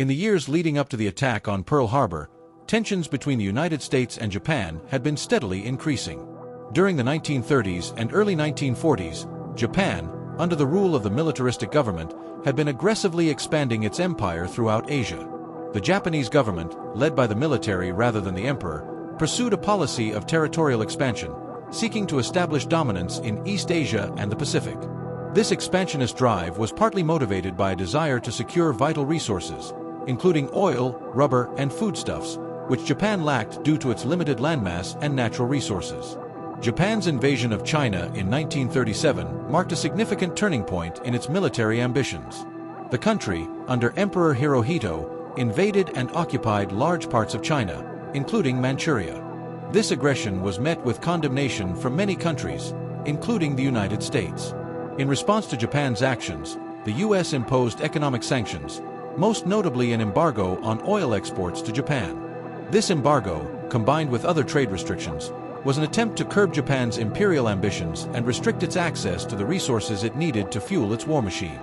In the years leading up to the attack on Pearl Harbor, tensions between the United States and Japan had been steadily increasing. During the 1930s and early 1940s, Japan, under the rule of the militaristic government, had been aggressively expanding its empire throughout Asia. The Japanese government, led by the military rather than the emperor, pursued a policy of territorial expansion, seeking to establish dominance in East Asia and the Pacific. This expansionist drive was partly motivated by a desire to secure vital resources, including oil, rubber, and foodstuffs, which Japan lacked due to its limited landmass and natural resources. Japan's invasion of China in 1937 marked a significant turning point in its military ambitions. The country, under Emperor Hirohito, invaded and occupied large parts of China, including Manchuria. This aggression was met with condemnation from many countries, including the United States. In response to Japan's actions, the U.S. imposed economic sanctions, most notably an embargo on oil exports to Japan. This embargo, combined with other trade restrictions, was an attempt to curb Japan's imperial ambitions and restrict its access to the resources it needed to fuel its war machine.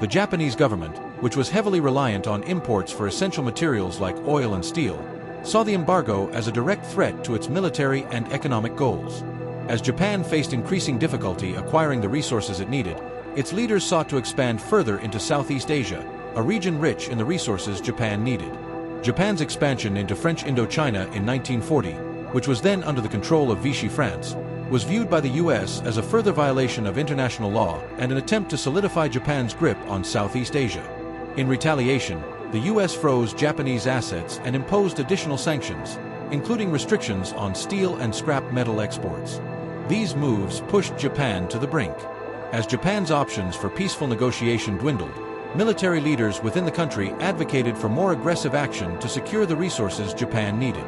The Japanese government, which was heavily reliant on imports for essential materials like oil and steel, saw the embargo as a direct threat to its military and economic goals. As Japan faced increasing difficulty acquiring the resources it needed, its leaders sought to expand further into Southeast Asia, a region rich in the resources Japan needed. Japan's expansion into French Indochina in 1940, which was then under the control of Vichy France, was viewed by the U.S. as a further violation of international law and an attempt to solidify Japan's grip on Southeast Asia. In retaliation, the U.S. froze Japanese assets and imposed additional sanctions, including restrictions on steel and scrap metal exports. These moves pushed Japan to the brink. As Japan's options for peaceful negotiation dwindled, military leaders within the country advocated for more aggressive action to secure the resources Japan needed.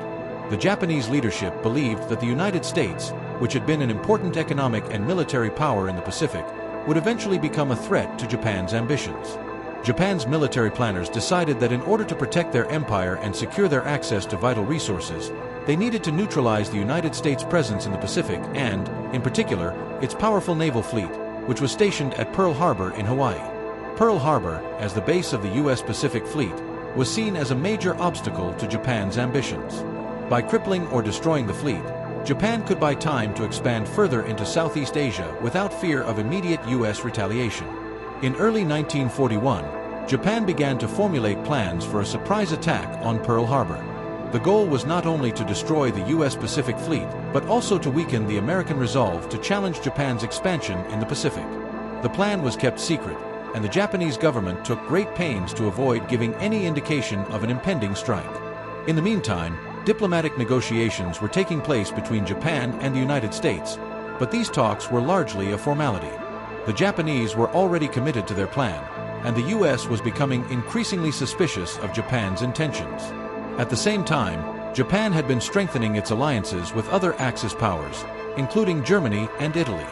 The Japanese leadership believed that the United States, which had been an important economic and military power in the Pacific, would eventually become a threat to Japan's ambitions. Japan's military planners decided that in order to protect their empire and secure their access to vital resources, they needed to neutralize the United States' presence in the Pacific and, in particular, its powerful naval fleet, which was stationed at Pearl Harbor in Hawaii. Pearl Harbor, as the base of the U.S. Pacific Fleet, was seen as a major obstacle to Japan's ambitions. By crippling or destroying the fleet, Japan could buy time to expand further into Southeast Asia without fear of immediate U.S. retaliation. In early 1941, Japan began to formulate plans for a surprise attack on Pearl Harbor. The goal was not only to destroy the U.S. Pacific Fleet, but also to weaken the American resolve to challenge Japan's expansion in the Pacific. The plan was kept secret, and the Japanese government took great pains to avoid giving any indication of an impending strike. In the meantime, diplomatic negotiations were taking place between Japan and the United States, but these talks were largely a formality. The Japanese were already committed to their plan, and the U.S. was becoming increasingly suspicious of Japan's intentions. At the same time, Japan had been strengthening its alliances with other Axis powers, including Germany and Italy.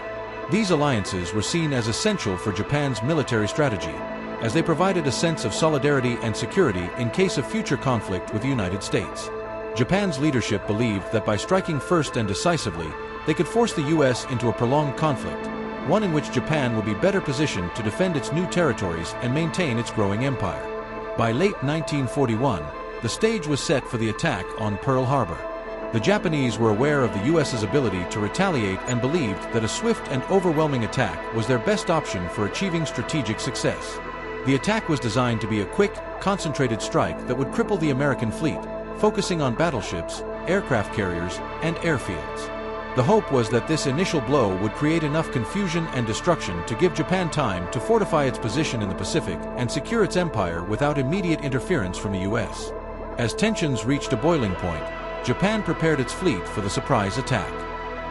These alliances were seen as essential for Japan's military strategy, as they provided a sense of solidarity and security in case of future conflict with the United States. Japan's leadership believed that by striking first and decisively, they could force the U.S. into a prolonged conflict, one in which Japan would be better positioned to defend its new territories and maintain its growing empire. By late 1941, the stage was set for the attack on Pearl Harbor. The Japanese were aware of the U.S.'s ability to retaliate and believed that a swift and overwhelming attack was their best option for achieving strategic success. The attack was designed to be a quick, concentrated strike that would cripple the American fleet, focusing on battleships, aircraft carriers, and airfields. The hope was that this initial blow would create enough confusion and destruction to give Japan time to fortify its position in the Pacific and secure its empire without immediate interference from the U.S. As tensions reached a boiling point, Japan prepared its fleet for the surprise attack.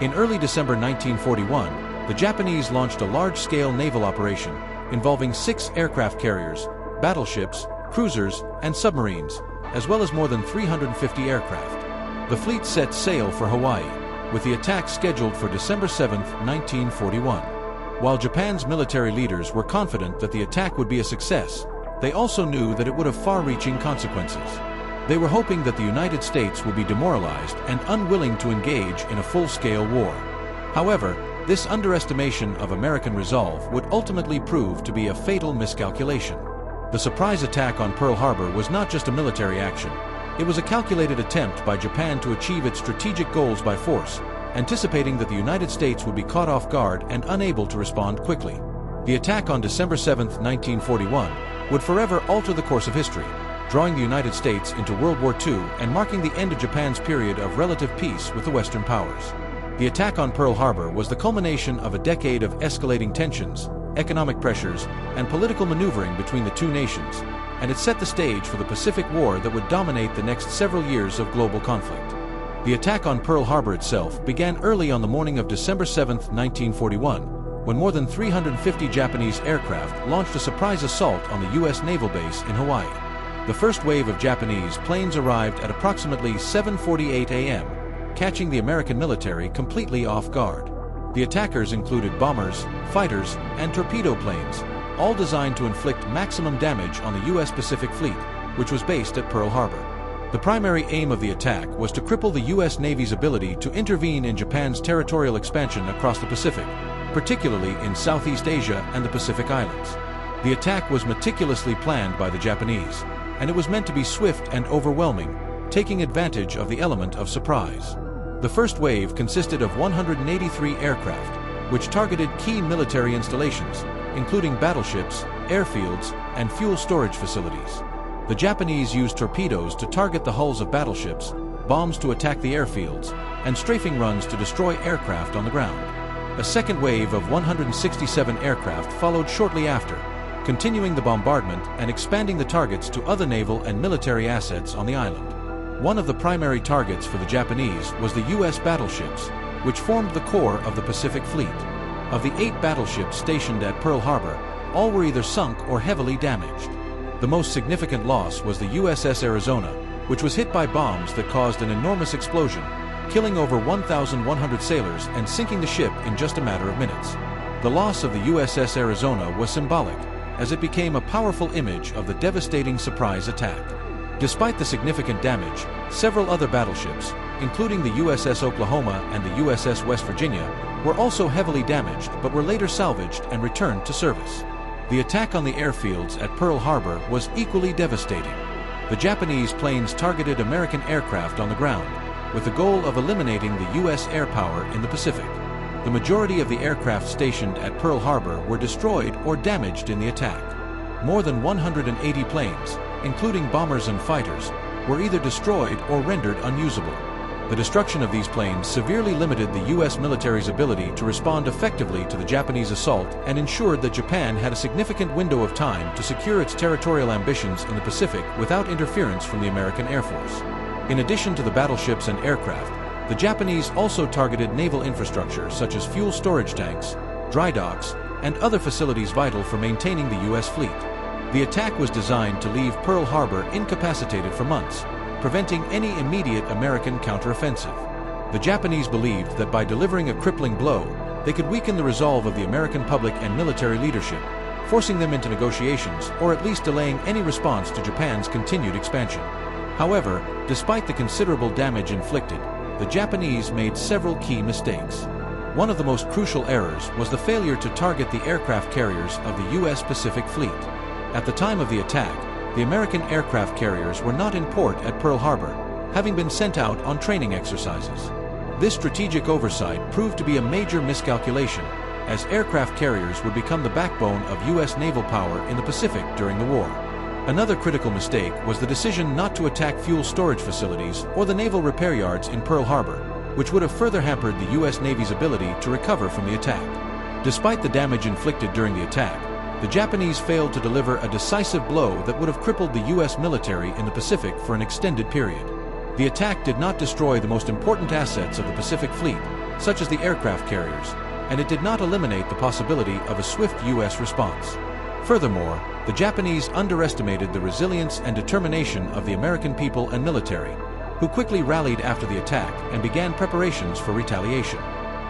In early December 1941, the Japanese launched a large-scale naval operation involving 6 aircraft carriers, battleships, cruisers, and submarines, as well as more than 350 aircraft. The fleet set sail for Hawaii, with the attack scheduled for December 7, 1941. While Japan's military leaders were confident that the attack would be a success, they also knew that it would have far-reaching consequences. They were hoping that the United States would be demoralized and unwilling to engage in a full-scale war. However, this underestimation of American resolve would ultimately prove to be a fatal miscalculation. The surprise attack on Pearl Harbor was not just a military action. It was a calculated attempt by Japan to achieve its strategic goals by force, anticipating that the United States would be caught off guard and unable to respond quickly. The attack on December 7, 1941, would forever alter the course of history, drawing the United States into World War II and marking the end of Japan's period of relative peace with the Western powers. The attack on Pearl Harbor was the culmination of a decade of escalating tensions, economic pressures, and political maneuvering between the two nations, and it set the stage for the Pacific War that would dominate the next several years of global conflict. The attack on Pearl Harbor itself began early on the morning of December 7, 1941, when more than 350 Japanese aircraft launched a surprise assault on the U.S. naval base in Hawaii. The first wave of Japanese planes arrived at approximately 7:48 a.m., catching the American military completely off guard. The attackers included bombers, fighters, and torpedo planes, all designed to inflict maximum damage on the U.S. Pacific Fleet, which was based at Pearl Harbor. The primary aim of the attack was to cripple the U.S. Navy's ability to intervene in Japan's territorial expansion across the Pacific, particularly in Southeast Asia and the Pacific Islands. The attack was meticulously planned by the Japanese, and it was meant to be swift and overwhelming, taking advantage of the element of surprise. The first wave consisted of 183 aircraft, which targeted key military installations, including battleships, airfields, and fuel storage facilities. The Japanese used torpedoes to target the hulls of battleships, bombs to attack the airfields, and strafing runs to destroy aircraft on the ground. A second wave of 167 aircraft followed shortly after, continuing the bombardment and expanding the targets to other naval and military assets on the island. One of the primary targets for the Japanese was the U.S. battleships, which formed the core of the Pacific Fleet. Of the 8 battleships stationed at Pearl Harbor, all were either sunk or heavily damaged. The most significant loss was the USS Arizona, which was hit by bombs that caused an enormous explosion, killing over 1,100 sailors and sinking the ship in just a matter of minutes. The loss of the USS Arizona was symbolic, as it became a powerful image of the devastating surprise attack. Despite the significant damage, several other battleships, including the USS Oklahoma and the USS West Virginia, were also heavily damaged but were later salvaged and returned to service. The attack on the airfields at Pearl Harbor was equally devastating. The Japanese planes targeted American aircraft on the ground, with the goal of eliminating the U.S. air power in the Pacific. The majority of the aircraft stationed at Pearl Harbor were destroyed or damaged in the attack. More than 180 planes, including bombers and fighters, were either destroyed or rendered unusable. The destruction of these planes severely limited the U.S. military's ability to respond effectively to the Japanese assault and ensured that Japan had a significant window of time to secure its territorial ambitions in the Pacific without interference from the American Air Force. In addition to the battleships and aircraft, the Japanese also targeted naval infrastructure such as fuel storage tanks, dry docks, and other facilities vital for maintaining the U.S. fleet. The attack was designed to leave Pearl Harbor incapacitated for months, preventing any immediate American counteroffensive. The Japanese believed that by delivering a crippling blow, they could weaken the resolve of the American public and military leadership, forcing them into negotiations or at least delaying any response to Japan's continued expansion. However, despite the considerable damage inflicted, the Japanese made several key mistakes. One of the most crucial errors was the failure to target the aircraft carriers of the U.S. Pacific Fleet. At the time of the attack, the American aircraft carriers were not in port at Pearl Harbor, having been sent out on training exercises. This strategic oversight proved to be a major miscalculation, as aircraft carriers would become the backbone of U.S. naval power in the Pacific during the war. Another critical mistake was the decision not to attack fuel storage facilities or the naval repair yards in Pearl Harbor, which would have further hampered the U.S. Navy's ability to recover from the attack. Despite the damage inflicted during the attack, the Japanese failed to deliver a decisive blow that would have crippled the U.S. military in the Pacific for an extended period. The attack did not destroy the most important assets of the Pacific Fleet, such as the aircraft carriers, and it did not eliminate the possibility of a swift U.S. response. Furthermore, the Japanese underestimated the resilience and determination of the American people and military, who quickly rallied after the attack and began preparations for retaliation.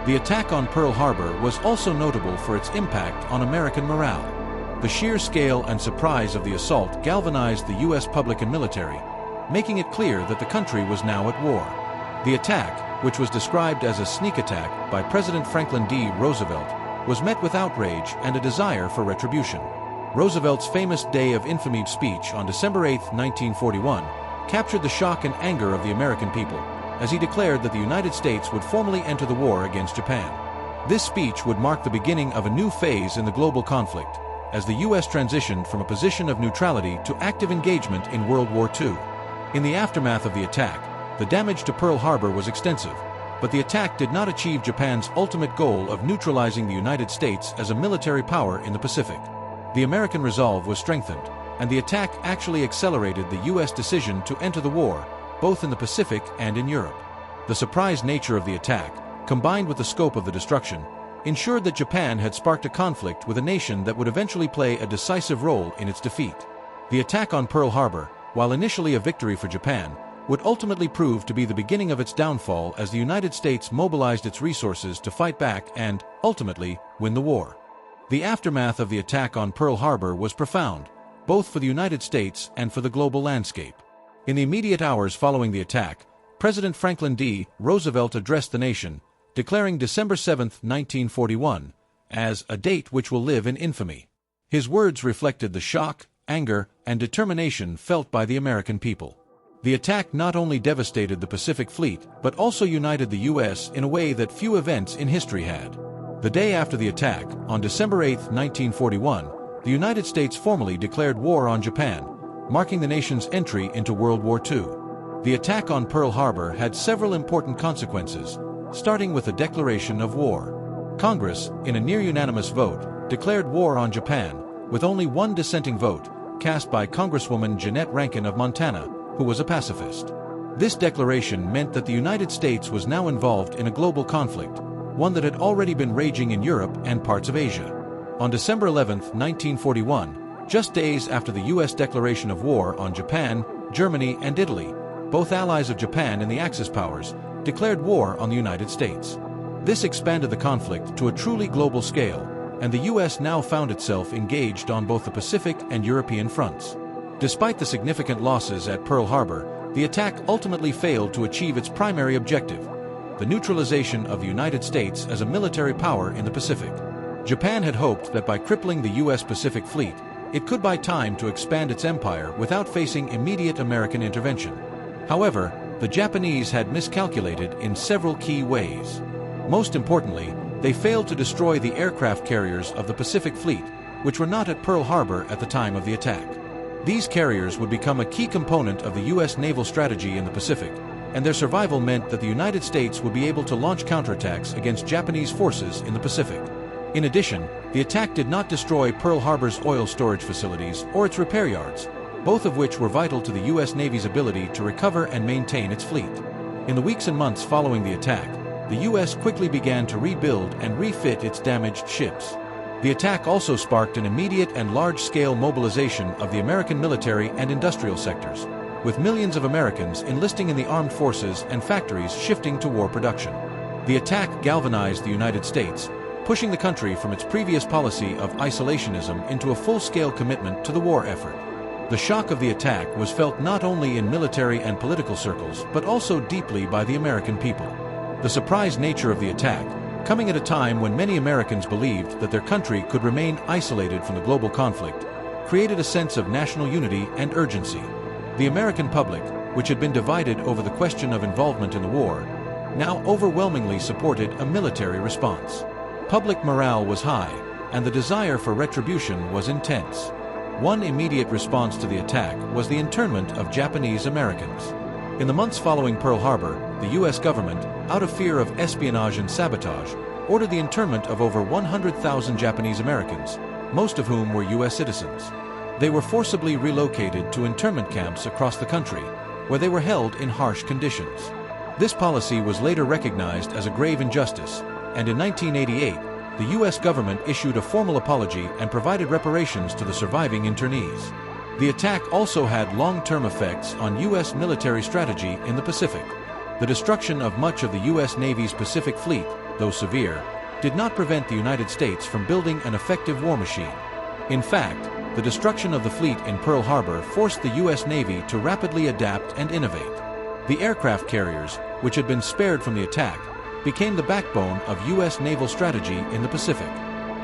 The attack on Pearl Harbor was also notable for its impact on American morale. The sheer scale and surprise of the assault galvanized the U.S. public and military, making it clear that the country was now at war. The attack, which was described as a sneak attack by President Franklin D. Roosevelt, was met with outrage and a desire for retribution. Roosevelt's famous Day of Infamy speech on December 8, 1941, captured the shock and anger of the American people, as he declared that the United States would formally enter the war against Japan. This speech would mark the beginning of a new phase in the global conflict, as the U.S. transitioned from a position of neutrality to active engagement in World War II. In the aftermath of the attack, the damage to Pearl Harbor was extensive, but the attack did not achieve Japan's ultimate goal of neutralizing the United States as a military power in the Pacific. The American resolve was strengthened, and the attack actually accelerated the U.S. decision to enter the war, both in the Pacific and in Europe. The surprise nature of the attack, combined with the scope of the destruction, ensured that Japan had sparked a conflict with a nation that would eventually play a decisive role in its defeat. The attack on Pearl Harbor, while initially a victory for Japan, would ultimately prove to be the beginning of its downfall as the United States mobilized its resources to fight back and, ultimately, win the war. The aftermath of the attack on Pearl Harbor was profound, both for the United States and for the global landscape. In the immediate hours following the attack, President Franklin D. Roosevelt addressed the nation, declaring December 7, 1941, as a date which will live in infamy. His words reflected the shock, anger, and determination felt by the American people. The attack not only devastated the Pacific Fleet, but also united the U.S. in a way that few events in history had. The day after the attack, on December 8, 1941, the United States formally declared war on Japan, marking the nation's entry into World War II. The attack on Pearl Harbor had several important consequences, starting with the declaration of war. Congress, in a near-unanimous vote, declared war on Japan, with only one dissenting vote, cast by Congresswoman Jeannette Rankin of Montana, who was a pacifist. This declaration meant that the United States was now involved in a global conflict, one that had already been raging in Europe and parts of Asia. On December 11, 1941, just days after the U.S. declaration of war on Japan, Germany, and Italy, both allies of Japan in the Axis powers, declared war on the United States. This expanded the conflict to a truly global scale, and the U.S. now found itself engaged on both the Pacific and European fronts. Despite the significant losses at Pearl Harbor, the attack ultimately failed to achieve its primary objective: the neutralization of the United States as a military power in the Pacific. Japan had hoped that by crippling the U.S. Pacific Fleet, it could buy time to expand its empire without facing immediate American intervention. However, the Japanese had miscalculated in several key ways. Most importantly, they failed to destroy the aircraft carriers of the Pacific Fleet, which were not at Pearl Harbor at the time of the attack. These carriers would become a key component of the U.S. naval strategy in the Pacific, and their survival meant that the United States would be able to launch counterattacks against Japanese forces in the Pacific. In addition, the attack did not destroy Pearl Harbor's oil storage facilities or its repair yards, both of which were vital to the U.S. Navy's ability to recover and maintain its fleet. In the weeks and months following the attack, the U.S. quickly began to rebuild and refit its damaged ships. The attack also sparked an immediate and large-scale mobilization of the American military and industrial sectors, with millions of Americans enlisting in the armed forces and factories shifting to war production. The attack galvanized the United States, pushing the country from its previous policy of isolationism into a full-scale commitment to the war effort. The shock of the attack was felt not only in military and political circles, but also deeply by the American people. The surprise nature of the attack, coming at a time when many Americans believed that their country could remain isolated from the global conflict, created a sense of national unity and urgency. The American public, which had been divided over the question of involvement in the war, now overwhelmingly supported a military response. Public morale was high, and the desire for retribution was intense. One immediate response to the attack was the internment of Japanese Americans. In the months following Pearl Harbor, the U.S. government, out of fear of espionage and sabotage, ordered the internment of over 100,000 Japanese Americans, most of whom were U.S. citizens. They were forcibly relocated to internment camps across the country, where they were held in harsh conditions. This policy was later recognized as a grave injustice, and in 1988, the U.S. government issued a formal apology and provided reparations to the surviving internees. The attack also had long-term effects on U.S. military strategy in the Pacific. The destruction of much of the U.S. Navy's Pacific Fleet, though severe, did not prevent the United States from building an effective war machine. In fact, the destruction of the fleet in Pearl Harbor forced the U.S. Navy to rapidly adapt and innovate. The aircraft carriers, which had been spared from the attack, became the backbone of U.S. naval strategy in the Pacific.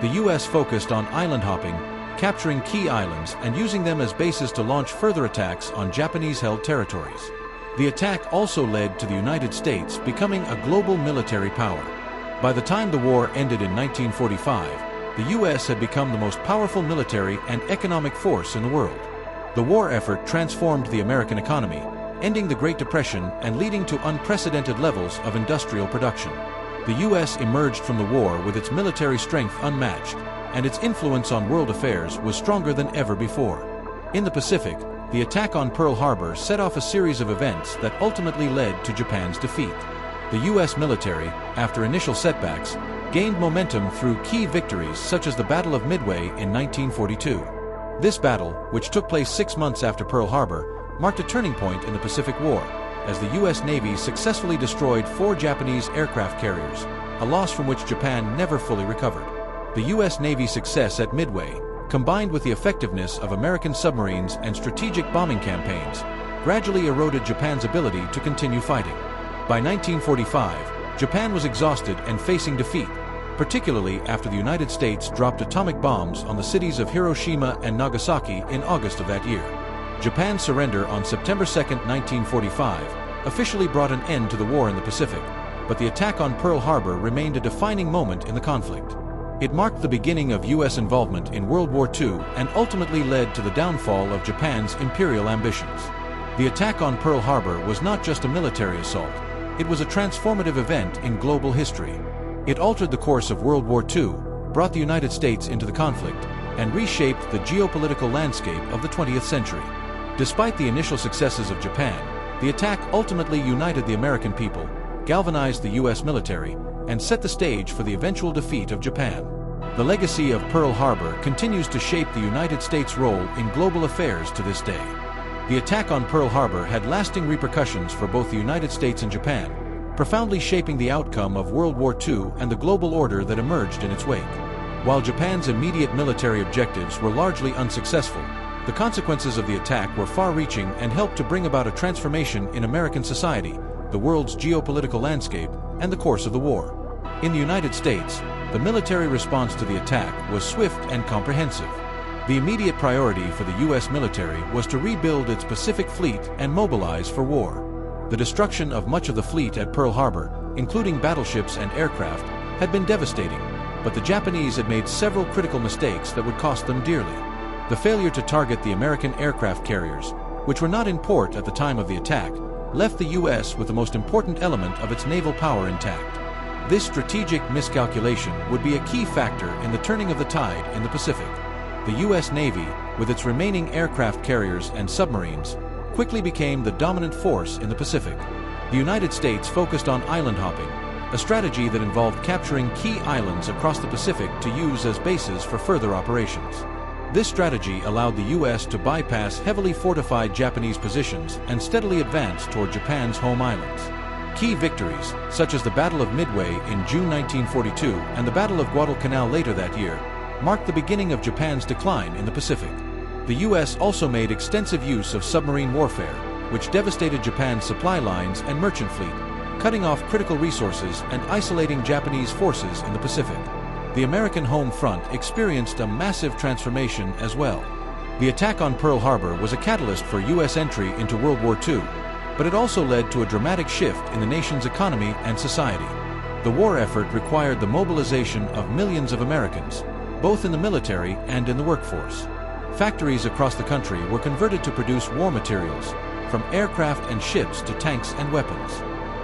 The U.S. focused on island hopping, capturing key islands and using them as bases to launch further attacks on Japanese-held territories. The attack also led to the United States becoming a global military power. By the time the war ended in 1945, the U.S. had become the most powerful military and economic force in the world. The war effort transformed the American economy, ending the Great Depression and leading to unprecedented levels of industrial production. The U.S. emerged from the war with its military strength unmatched, and its influence on world affairs was stronger than ever before. In the Pacific, the attack on Pearl Harbor set off a series of events that ultimately led to Japan's defeat. The U.S. military, after initial setbacks, gained momentum through key victories such as the Battle of Midway in 1942. This battle, which took place 6 months after Pearl Harbor, marked a turning point in the Pacific War, as the U.S. Navy successfully destroyed 4 Japanese aircraft carriers, a loss from which Japan never fully recovered. The U.S. Navy's success at Midway, combined with the effectiveness of American submarines and strategic bombing campaigns, gradually eroded Japan's ability to continue fighting. By 1945, Japan was exhausted and facing defeat, particularly after the United States dropped atomic bombs on the cities of Hiroshima and Nagasaki in August of that year. Japan's surrender on September 2, 1945, officially brought an end to the war in the Pacific, but the attack on Pearl Harbor remained a defining moment in the conflict. It marked the beginning of U.S. involvement in World War II and ultimately led to the downfall of Japan's imperial ambitions. The attack on Pearl Harbor was not just a military assault, it was a transformative event in global history. It altered the course of World War II, brought the United States into the conflict, and reshaped the geopolitical landscape of the 20th century. Despite the initial successes of Japan, the attack ultimately united the American people, galvanized the U.S. military, and set the stage for the eventual defeat of Japan. The legacy of Pearl Harbor continues to shape the United States' role in global affairs to this day. The attack on Pearl Harbor had lasting repercussions for both the United States and Japan, profoundly shaping the outcome of World War II and the global order that emerged in its wake. While Japan's immediate military objectives were largely unsuccessful, the consequences of the attack were far-reaching and helped to bring about a transformation in American society, the world's geopolitical landscape, and the course of the war. In the United States, the military response to the attack was swift and comprehensive. The immediate priority for the U.S. military was to rebuild its Pacific Fleet and mobilize for war. The destruction of much of the fleet at Pearl Harbor, including battleships and aircraft, had been devastating, but the Japanese had made several critical mistakes that would cost them dearly. The failure to target the American aircraft carriers, which were not in port at the time of the attack, left the U.S. with the most important element of its naval power intact. This strategic miscalculation would be a key factor in the turning of the tide in the Pacific. The U.S. Navy, with its remaining aircraft carriers and submarines, quickly became the dominant force in the Pacific. The United States focused on island hopping, a strategy that involved capturing key islands across the Pacific to use as bases for further operations. This strategy allowed the U.S. to bypass heavily fortified Japanese positions and steadily advance toward Japan's home islands. Key victories, such as the Battle of Midway in June 1942 and the Battle of Guadalcanal later that year, marked the beginning of Japan's decline in the Pacific. The U.S. also made extensive use of submarine warfare, which devastated Japan's supply lines and merchant fleet, cutting off critical resources and isolating Japanese forces in the Pacific. The American home front experienced a massive transformation as well. The attack on Pearl Harbor was a catalyst for U.S. entry into World War II, but it also led to a dramatic shift in the nation's economy and society. The war effort required the mobilization of millions of Americans, both in the military and in the workforce. Factories across the country were converted to produce war materials, from aircraft and ships to tanks and weapons.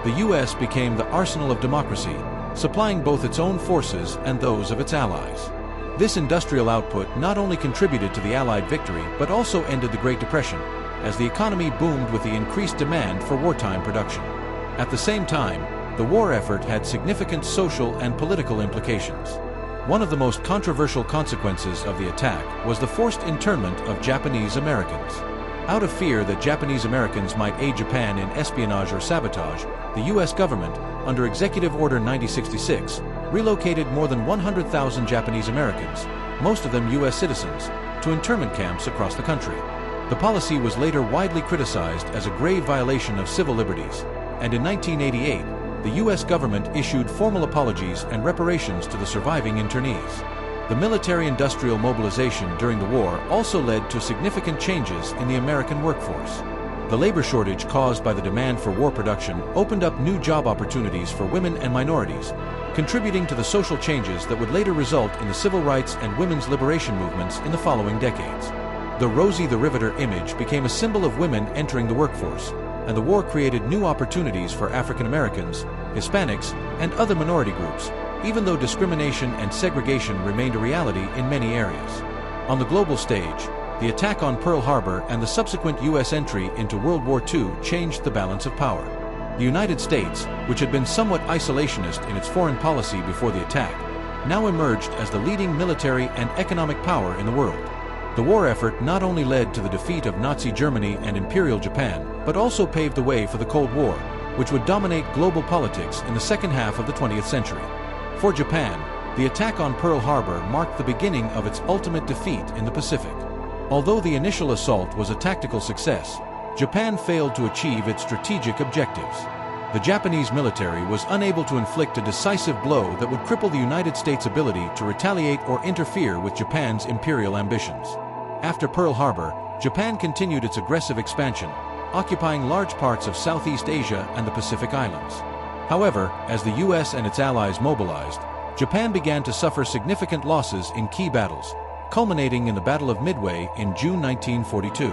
The U.S. became the arsenal of democracy, supplying both its own forces and those of its allies. This industrial output not only contributed to the Allied victory but also ended the Great Depression, as the economy boomed with the increased demand for wartime production. At the same time, the war effort had significant social and political implications. One of the most controversial consequences of the attack was the forced internment of Japanese Americans. Out of fear that Japanese Americans might aid Japan in espionage or sabotage, the U.S. government, under Executive Order 9066, relocated more than 100,000 Japanese Americans, most of them U.S. citizens, to internment camps across the country. The policy was later widely criticized as a grave violation of civil liberties, and in 1988, the U.S. government issued formal apologies and reparations to the surviving internees. The military-industrial mobilization during the war also led to significant changes in the American workforce. The labor shortage caused by the demand for war production opened up new job opportunities for women and minorities, contributing to the social changes that would later result in the civil rights and women's liberation movements in the following decades. The Rosie the Riveter image became a symbol of women entering the workforce, and the war created new opportunities for African Americans, Hispanics, and other minority groups, even though discrimination and segregation remained a reality in many areas. On the global stage, the attack on Pearl Harbor and the subsequent U.S. entry into World War II changed the balance of power. The United States, which had been somewhat isolationist in its foreign policy before the attack, now emerged as the leading military and economic power in the world. The war effort not only led to the defeat of Nazi Germany and Imperial Japan, but also paved the way for the Cold War, which would dominate global politics in the second half of the 20th century. For Japan, the attack on Pearl Harbor marked the beginning of its ultimate defeat in the Pacific. Although the initial assault was a tactical success, Japan failed to achieve its strategic objectives. The Japanese military was unable to inflict a decisive blow that would cripple the United States' ability to retaliate or interfere with Japan's imperial ambitions. After Pearl Harbor, Japan continued its aggressive expansion, occupying large parts of Southeast Asia and the Pacific Islands. However, as the U.S. and its allies mobilized, Japan began to suffer significant losses in key battles, culminating in the Battle of Midway in June 1942.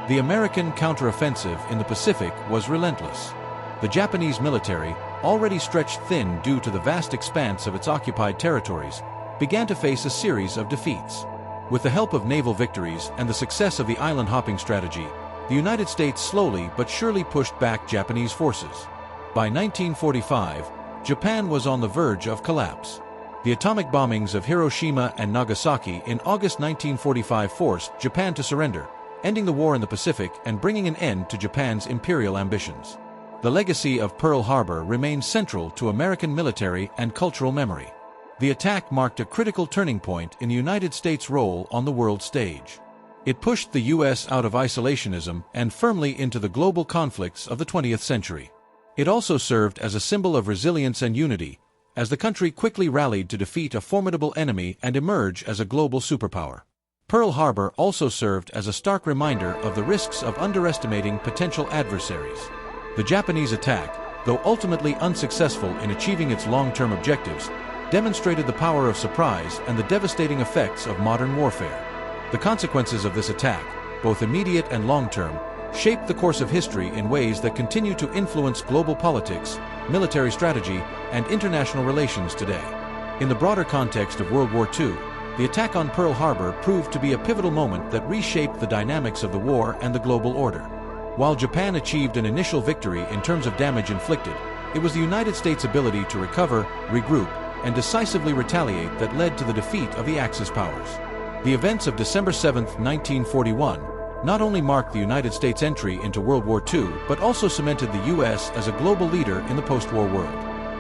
The American counteroffensive in the Pacific was relentless. The Japanese military, already stretched thin due to the vast expanse of its occupied territories, began to face a series of defeats. With the help of naval victories and the success of the island-hopping strategy, the United States slowly but surely pushed back Japanese forces. By 1945, Japan was on the verge of collapse. The atomic bombings of Hiroshima and Nagasaki in August 1945 forced Japan to surrender, ending the war in the Pacific and bringing an end to Japan's imperial ambitions. The legacy of Pearl Harbor remains central to American military and cultural memory. The attack marked a critical turning point in the United States' role on the world stage. It pushed the U.S. out of isolationism and firmly into the global conflicts of the 20th century. It also served as a symbol of resilience and unity, as the country quickly rallied to defeat a formidable enemy and emerge as a global superpower. Pearl Harbor also served as a stark reminder of the risks of underestimating potential adversaries. The Japanese attack, though ultimately unsuccessful in achieving its long-term objectives, demonstrated the power of surprise and the devastating effects of modern warfare. The consequences of this attack, both immediate and long-term, shaped the course of history in ways that continue to influence global politics, military strategy, and international relations today. In the broader context of World War II, the attack on Pearl Harbor proved to be a pivotal moment that reshaped the dynamics of the war and the global order. While Japan achieved an initial victory in terms of damage inflicted, it was the United States' ability to recover, regroup, and decisively retaliate that led to the defeat of the Axis powers. The events of December 7, 1941, not only marked the United States' entry into World War II, but also cemented the U.S. as a global leader in the post-war world.